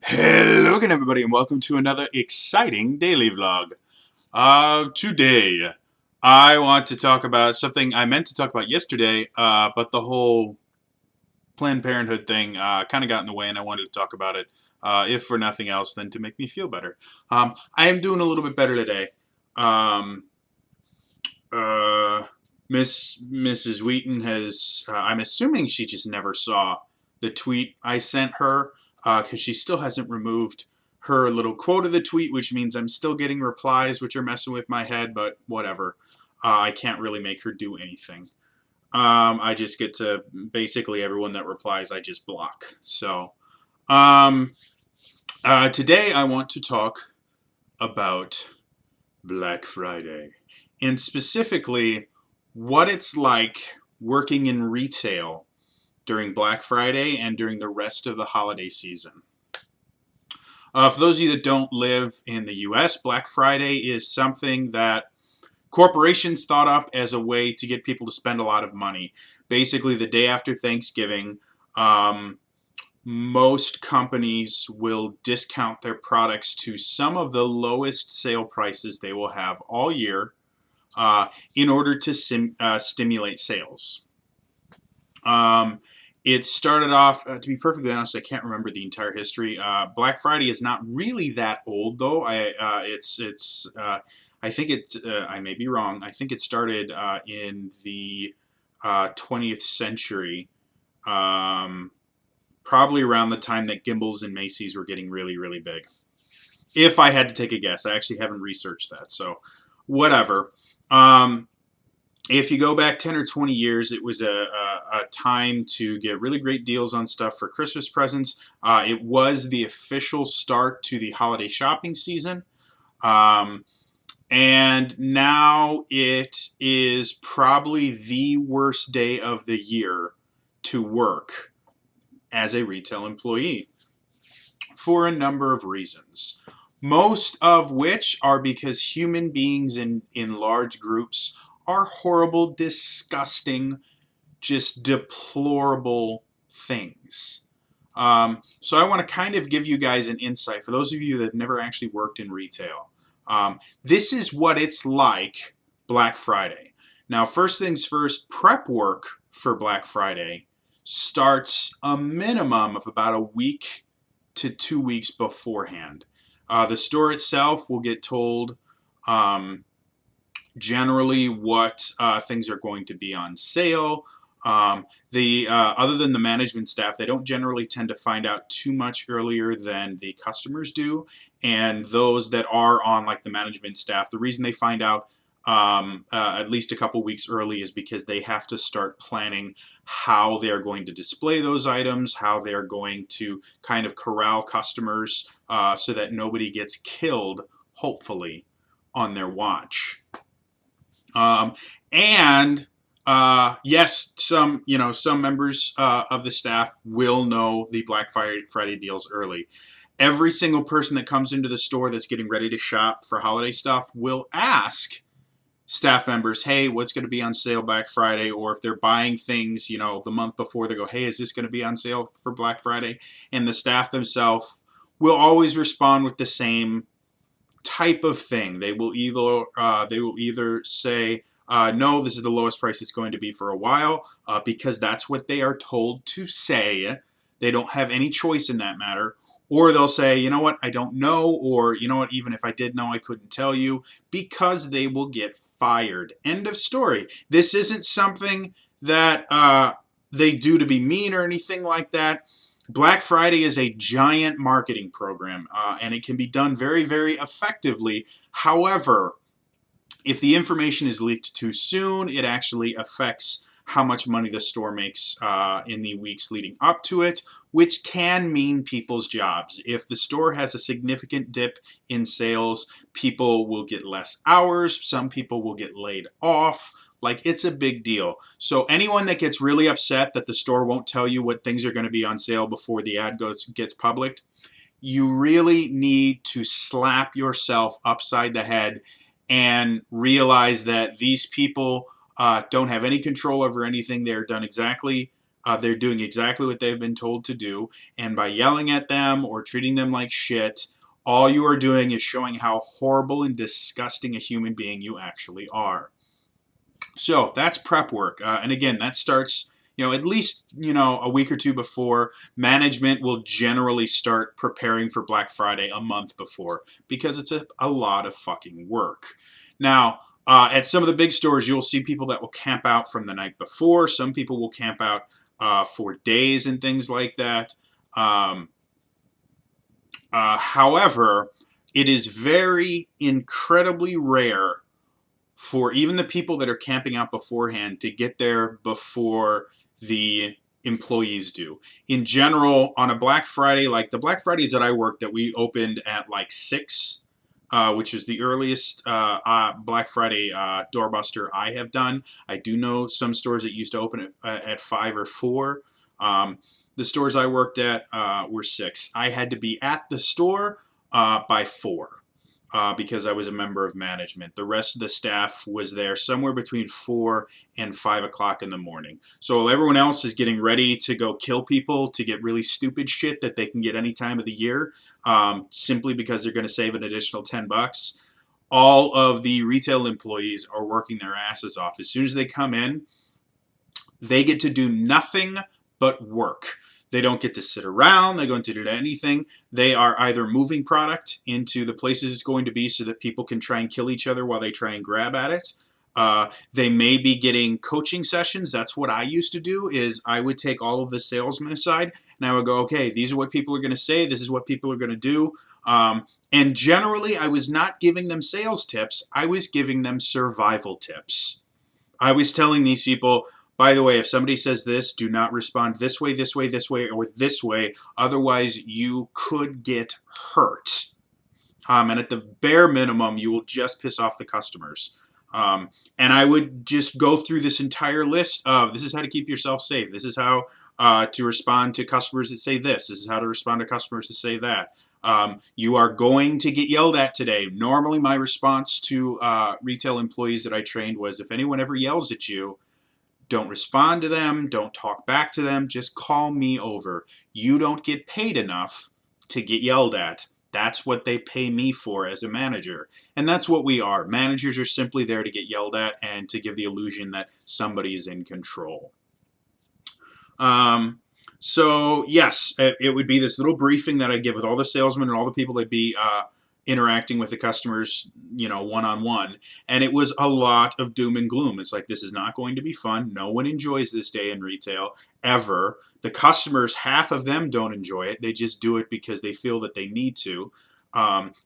Hello again, everybody, and welcome to another exciting daily vlog. Today, I want to talk about something I meant to talk about yesterday, but the whole Planned Parenthood thing kind of got in the way, and I wanted to talk about it, if for nothing else than to make me feel better. I am doing a little bit better today. Um, uh, Mrs. Wheaton has, I'm assuming she just never saw the tweet I sent her because she still hasn't removed her little quote of the tweet, which means I'm still getting replies, which are messing with my head, but whatever. I can't really make her do anything. I just get to basically everyone that replies, I just block. So um, today I want to talk about Black Friday, and specifically what it's like working in retail during Black Friday and during the rest of the holiday season. For those of you that don't live in the US, Black Friday is something that corporations thought of as a way to get people to spend a lot of money. Basically, the day after Thanksgiving, um, most companies will discount their products to some of the lowest sale prices they will have all year in order to stimulate sales. Um, it started off, to be perfectly honest, I can't remember the entire history. Black Friday is not really that old, though. I think it. I may be wrong. I think it started in the 20th century, um, probably around the time that Gimbels and Macy's were getting really, really big. If I had to take a guess, I actually haven't researched that, so whatever. Um, if you go back 10 or 20 years, it was a time to get really great deals on stuff for Christmas presents. It was the official start to the holiday shopping season. Um, and now it is probably the worst day of the year to work as a retail employee for a number of reasons. Most of which are because human beings in large groups are horrible, disgusting, just deplorable things. So I want to kind of give you guys an insight for those of you that have never actually worked in retail. This is what it's like Black Friday. Now, first things first, prep work for Black Friday starts a minimum of about a week to 2 weeks beforehand. The store itself will get told um, generally what things are going to be on sale. The Other than the management staff, they don't generally tend to find out too much earlier than the customers do. And those that are on like the management staff, the reason they find out at least a couple weeks early is because they have to start planning how they're going to display those items, how they're going to kind of corral customers so that nobody gets killed, hopefully, on their watch. Um, and yes, some members of the staff will know the Black Friday deals early. Every single person that comes into the store that's getting ready to shop for holiday stuff will ask staff members, hey, what's going to be on sale Black Friday? Or if they're buying things, the month before, they go, hey, is this going to be on sale for Black Friday? And the staff themselves will always respond with the same type of thing. They will either say, no, this is the lowest price it's going to be for a while, because that's what they are told to say. They don't have any choice in that matter. Or they'll say, you know what, I don't know, or you know what, even if I did know, I couldn't tell you, because they will get fired. End of story. This isn't something that they do to be mean or anything like that. Black Friday is a giant marketing program, and it can be done very, very effectively. However, if the information is leaked too soon, it actually affects how much money the store makes in the weeks leading up to it, which can mean people's jobs. If the store has a significant dip in sales, people will get less hours, some people will get laid off. Like, it's a big deal. So anyone that gets really upset that the store won't tell you what things are going to be on sale before the ad gets published, you really need to slap yourself upside the head and realize that these people don't have any control over anything. They're done exactly They're doing exactly what they've been told to do, and by yelling at them or treating them like shit, all you are doing is showing how horrible and disgusting a human being you actually are. So that's prep work. And again, that starts, at least, a week or two before. Management will generally start preparing for Black Friday a month before because it's a lot of fucking work. Now, at some of the big stores, you'll see people that will camp out from the night before. Some people will camp out for days and things like that. Um, However, it is very incredibly rare for even the people that are camping out beforehand to get there before the employees do. In general, on a Black Friday, like the Black Fridays that I worked, that we opened at like 6, which is the earliest Black Friday doorbuster I have done. I do know some stores that used to open at 5 or 4. The stores I worked at were 6. I had to be at the store by 4 because I was a member of management. The rest of the staff was there somewhere between 4 and 5 o'clock in the morning. So while everyone else is getting ready to go kill people to get really stupid shit that they can get any time of the year, simply because they're going to save an additional $10, all of the retail employees are working their asses off. As soon as they come in, they get to do nothing but work. They don't get to sit around. They don't get to do anything. They are either moving product into the places it's going to be so that people can try and kill each other while they try and grab at it. They may be getting coaching sessions. That's what I used to do. Is I would take all of the salesmen aside and I would go, okay, these are what people are going to say. This is what people are going to do. And generally, I was not giving them sales tips. I was giving them survival tips. I was telling these people, by the way, if somebody says this, do not respond this way, this way, this way, or this way. Otherwise, you could get hurt. And at the bare minimum, you will just piss off the customers. And I would just go through this entire list of this is how to keep yourself safe. This is how to respond to customers that say this. This is how to respond to customers that say that. You are going to get yelled at today. Normally, my response to retail employees that I trained was, if anyone ever yells at you, don't respond to them. Don't talk back to them. Just call me over. You don't get paid enough to get yelled at. That's what they pay me for as a manager. And that's what we are. Managers are simply there to get yelled at and to give the illusion that somebody is in control. So yes, it would be this little briefing that I give with all the salesmen and all the people that be interacting with the customers, one-on-one. And it was a lot of doom and gloom. It's like, this is not going to be fun. No one enjoys this day in retail, ever. The customers, half of them don't enjoy it. They just do it because they feel that they need to.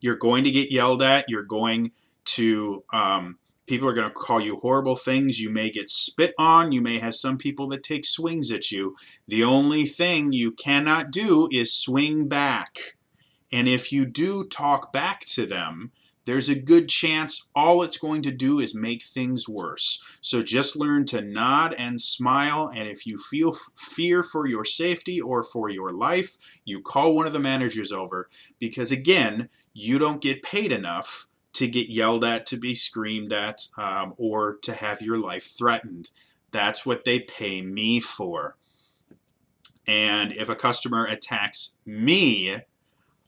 You're going to get yelled at. You're going to... people are going to call you horrible things. You may get spit on. You may have some people that take swings at you. The only thing you cannot do is swing back. And if you do talk back to them, there's a good chance all it's going to do is make things worse. So just learn to nod and smile. And if you feel fear for your safety or for your life, you call one of the managers over. Because again, you don't get paid enough to get yelled at, to be screamed at, or to have your life threatened. That's what they pay me for. And if a customer attacks me,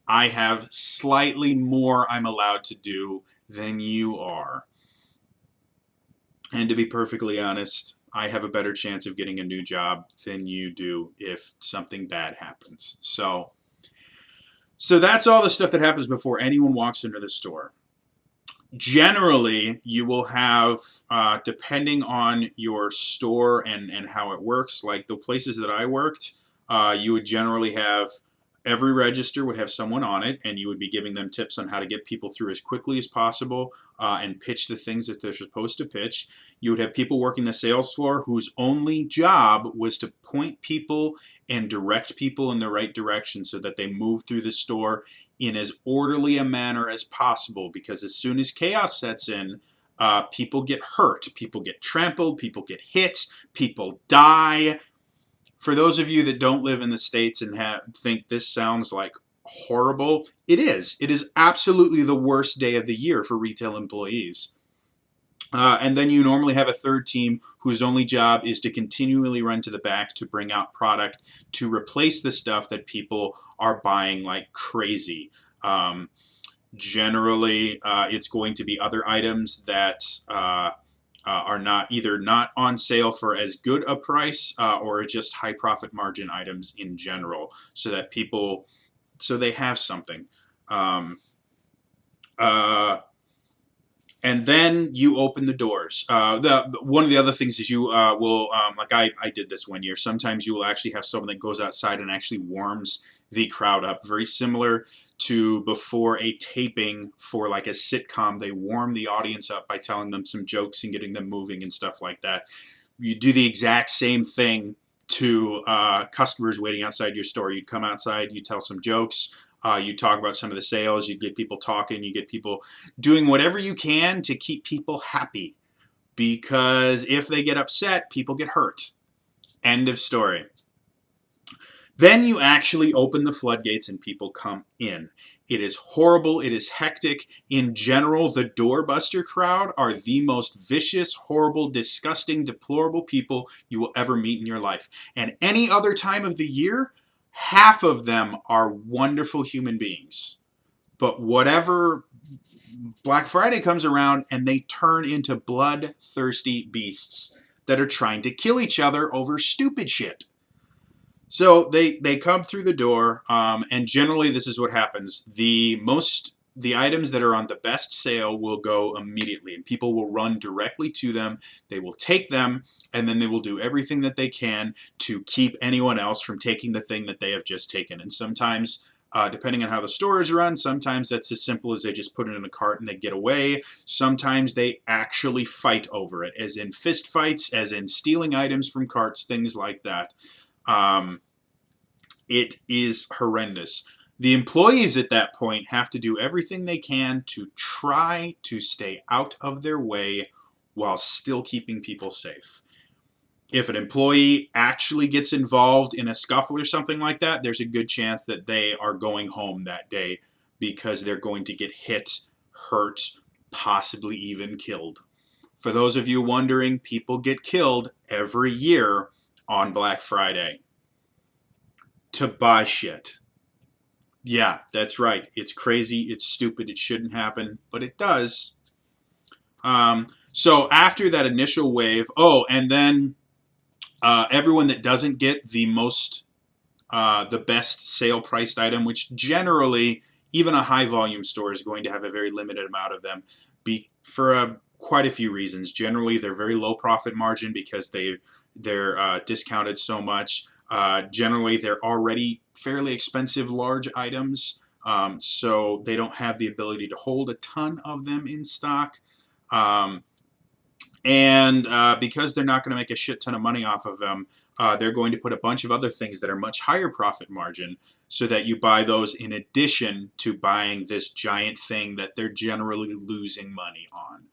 I have slightly more I'm allowed to do than you are. And to be perfectly honest, I have a better chance of getting a new job than you do if something bad happens. So that's all the stuff that happens before anyone walks into the store. Generally, you will have, depending on your store and how it works, like the places that I worked, you would generally have every register would have someone on it, and you would be giving them tips on how to get people through as quickly as possible and pitch the things that they're supposed to pitch. You would have people working the sales floor whose only job was to point people and direct people in the right direction so that they move through the store in as orderly a manner as possible, because as soon as chaos sets in, people get hurt, people get trampled, people get hit, people die. For those of you that don't live in the States and think this sounds like horrible, it is. It is absolutely the worst day of the year for retail employees. And then you normally have a third team whose only job is to continually run to the back to bring out product to replace the stuff that people are buying like crazy. Um, Generally, it's going to be other items that are not either not on sale for as good a price or just high profit margin items in general, so that people so they have something. Um, uh, and then you open the doors. The one of the other things is you will like I did this one year. Sometimes you will actually have someone that goes outside and actually warms the crowd up, very similar to before a taping for like a sitcom. They warm the audience up by telling them some jokes and getting them moving and stuff like that. You do the exact same thing to customers waiting outside your store. You'd come outside, you tell some jokes, you talk about some of the sales, you get people talking, you get people doing whatever you can to keep people happy. Because if they get upset, people get hurt. End of story. Then you actually open the floodgates and people come in. It is horrible. It is hectic. In general, the doorbuster crowd are the most vicious, horrible, disgusting, deplorable people you will ever meet in your life. And any other time of the year, half of them are wonderful human beings. But whatever Black Friday comes around and they turn into bloodthirsty beasts that are trying to kill each other over stupid shit. So they come through the door, and generally this is what happens. The items that are on the best sale will go immediately, and people will run directly to them. They will take them, and then they will do everything that they can to keep anyone else from taking the thing that they have just taken. And sometimes, depending on how the store is run, sometimes that's as simple as they just put it in a cart and they get away. Sometimes they actually fight over it, as in fist fights, as in stealing items from carts, things like that. It is horrendous. The employees at that point have to do everything they can to try to stay out of their way while still keeping people safe. If an employee actually gets involved in a scuffle or something like that, there's a good chance that they are going home that day because they're going to get hit, hurt, possibly even killed. For those of you wondering, people get killed every year on Black Friday to buy shit. Yeah, that's right. It's crazy. It's stupid. It shouldn't happen, but it does. So after that initial wave, and then everyone that doesn't get the best sale priced item, which generally even a high volume store is going to have a very limited amount of them, for quite a few reasons. Generally, they're very low profit margin because they're discounted so much. Generally, they're already fairly expensive large items, so they don't have the ability to hold a ton of them in stock. And because they're not going to make a shit ton of money off of them, they're going to put a bunch of other things that are much higher profit margin so that you buy those in addition to buying this giant thing that they're generally losing money on.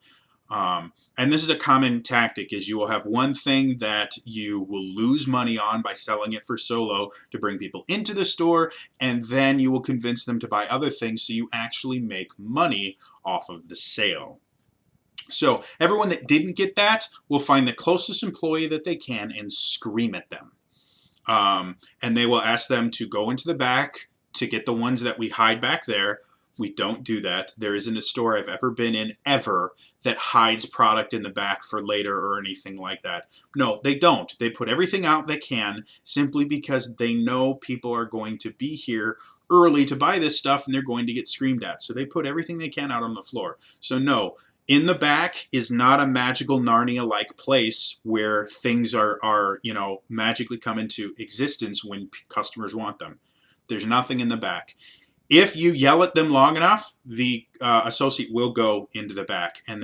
And this is a common tactic, is you will have one thing that you will lose money on by selling it for so low to bring people into the store, and then you will convince them to buy other things so you actually make money off of the sale. So everyone that didn't get that will find the closest employee that they can and scream at them. And they will ask them to go into the back to get the ones that we hide back there. We don't do that. There isn't a store I've ever been in ever that hides product in the back for later or anything like that. No, they don't. They put everything out they can simply because they know people are going to be here early to buy this stuff and they're going to get screamed at. So they put everything they can out on the floor. So no, in the back is not a magical Narnia-like place where things are magically come into existence when customers want them. There's nothing in the back. If you yell at them long enough, the associate will go into the back, and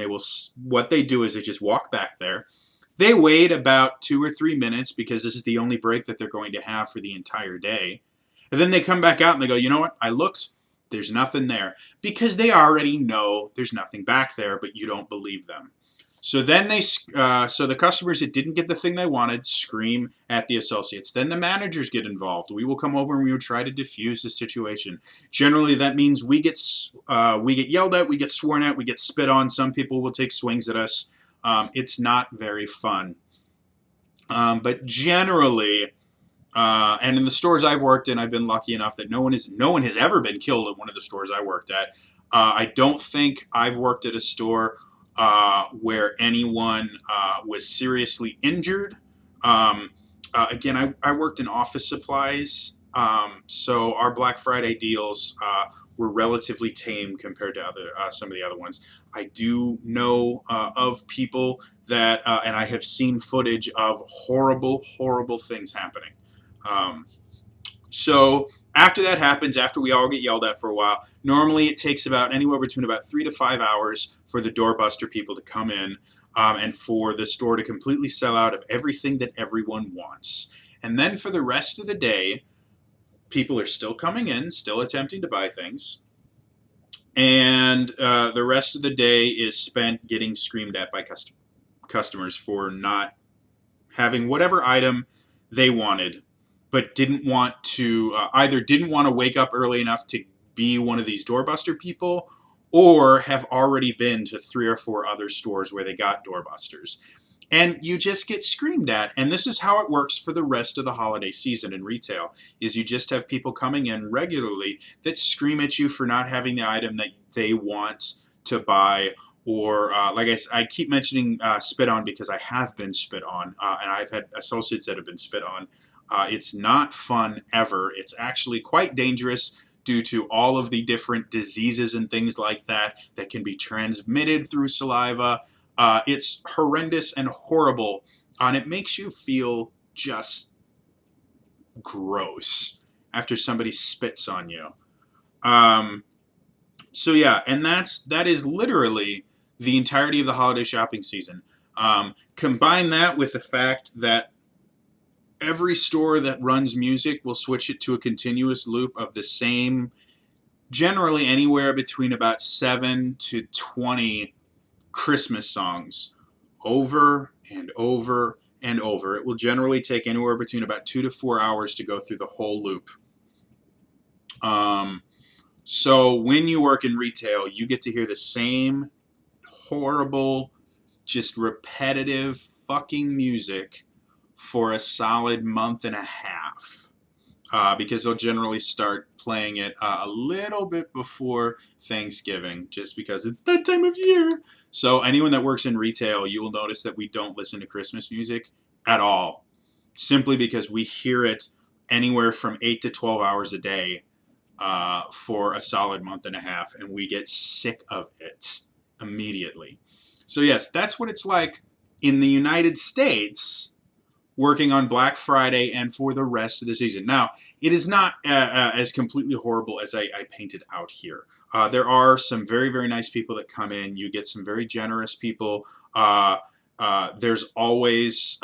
what they do is they just walk back there. They wait about 2 or 3 minutes because this is the only break that they're going to have for the entire day. And then they come back out and they go, you know what? I looked. There's nothing there. Because they already know there's nothing back there, but you don't believe them. So then the customers that didn't get the thing they wanted scream at the associates. Then the managers get involved. We will come over and we will try to diffuse the situation. Generally, that means we get yelled at, we get sworn at, we get spit on. Some people will take swings at us. It's not very fun. But generally, and in the stores I've worked in, I've been lucky enough that no one has ever been killed at one of the stores I worked at. I don't think I've worked at a store where anyone was seriously injured. Um, again, I worked in office supplies, so our Black Friday deals were relatively tame compared to other some of the other ones. I do know of people that, and I have seen footage of horrible, horrible things happening. Um, so after that happens, after we all get yelled at for a while, normally it takes about anywhere between about 3 to 5 hours for the doorbuster people to come in, and for the store to completely sell out of everything that everyone wants. And then for the rest of the day, people are still coming in, still attempting to buy things. And the rest of the day is spent getting screamed at by customers for not having whatever item they wanted, but didn't want to either didn't want to wake up early enough to be one of these doorbuster people, or have already been to 3 or 4 other stores where they got doorbusters. And you just get screamed at. And this is how it works for the rest of the holiday season in retail, is you just have people coming in regularly that scream at you for not having the item that they want to buy. Or like I keep mentioning spit on because I have been spit on, and I've had associates that have been spit on. It's not fun ever. It's actually quite dangerous due to all of the different diseases and things like that that can be transmitted through saliva. It's horrendous and horrible, and it makes you feel just gross after somebody spits on you. Um, so yeah, and that is literally the entirety of the holiday shopping season. Combine that with the fact that every store that runs music will switch it to a continuous loop of the same, generally anywhere between about 7 to 20 Christmas songs over and over and over. It will generally take anywhere between about 2 to 4 hours to go through the whole loop. So when you work in retail, you get to hear the same horrible, just repetitive fucking music for a solid month and a half. Because they'll generally start playing it a little bit before Thanksgiving, just because it's that time of year. So anyone that works in retail, you will notice that we don't listen to Christmas music at all, simply because we hear it anywhere from 8 to 12 hours a day for a solid month and a half, and we get sick of it immediately. So yes, that's what it's like in the United States working on Black Friday and for the rest of the season. Now, it is not as completely horrible as I painted out here. There are some very, very nice people that come in. You get some very generous people. There's always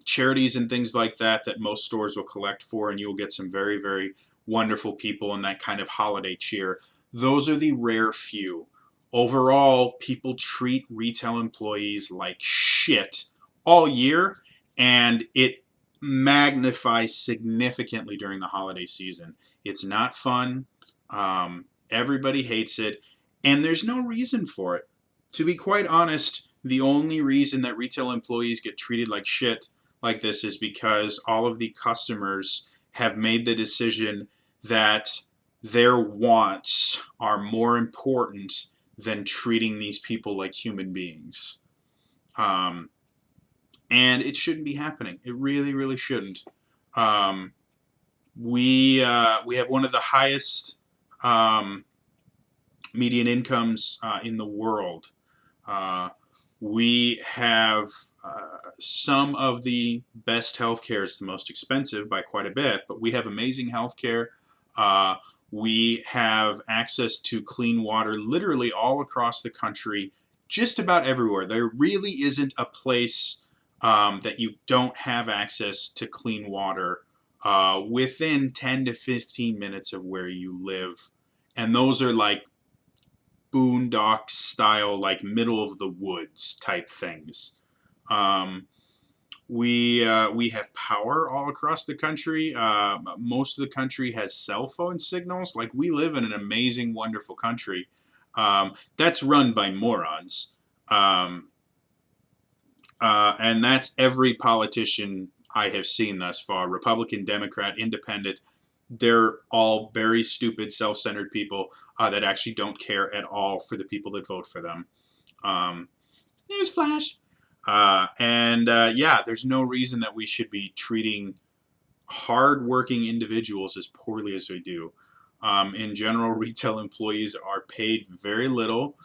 charities and things like that that most stores will collect for, and you will get some very, very wonderful people in that kind of holiday cheer. Those are the rare few. Overall, people treat retail employees like shit all year, and it magnifies significantly during the holiday season. It's not fun. Everybody hates it, and there's no reason for it. To be quite honest, the only reason that retail employees get treated like shit like this is because all of the customers have made the decision that their wants are more important than treating these people like human beings. Um, and it shouldn't be happening. It really, really shouldn't. Um, we have one of the highest median incomes in the world. We have some of the best healthcare. It's the most expensive by quite a bit, but we have amazing healthcare. We have access to clean water literally all across the country, just about everywhere. There really isn't a place that you don't have access to clean water within 10 to 15 minutes of where you live. And those are like boondock style, like middle of the woods type things. We have power all across the country. Most of the country has cell phone signals. Like, we live in an amazing, wonderful country. That's run by morons. Um, and that's every politician I have seen thus far, Republican, Democrat, Independent. They're all very stupid, self-centered people that actually don't care at all for the people that vote for them. Um, Newsflash. And yeah, there's no reason that we should be treating hardworking individuals as poorly as we do. In general, retail employees are paid very little.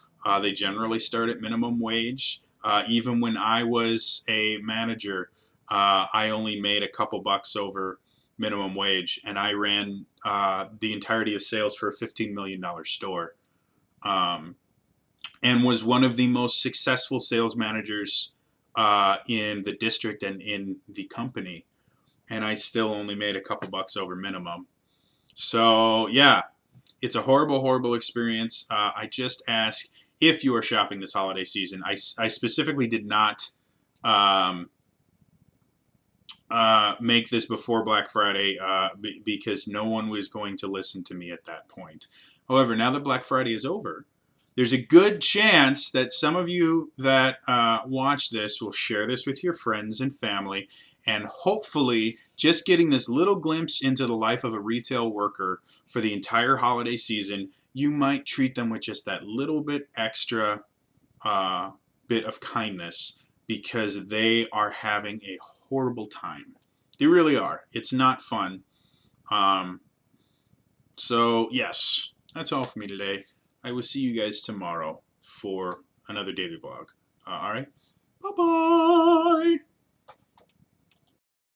They generally start at minimum wage. Even when I was a manager, I only made a couple bucks over minimum wage, and I ran the entirety of sales for a $15 million store, um, and was one of the most successful sales managers in the district and in the company. And I still only made a couple bucks over minimum. So yeah, it's a horrible, horrible experience. I just ask if you are shopping this holiday season. I specifically did not um, make this before Black Friday because no one was going to listen to me at that point. However, now that Black Friday is over, there's a good chance that some of you that watch this will share this with your friends and family, and hopefully, just getting this little glimpse into the life of a retail worker for the entire holiday season, you might treat them with just that little bit extra uh, bit of kindness because they are having a horrible time. They really are. It's not fun. Um, so, yes, that's all for me today. I will see you guys tomorrow for another daily vlog. All right? Bye bye.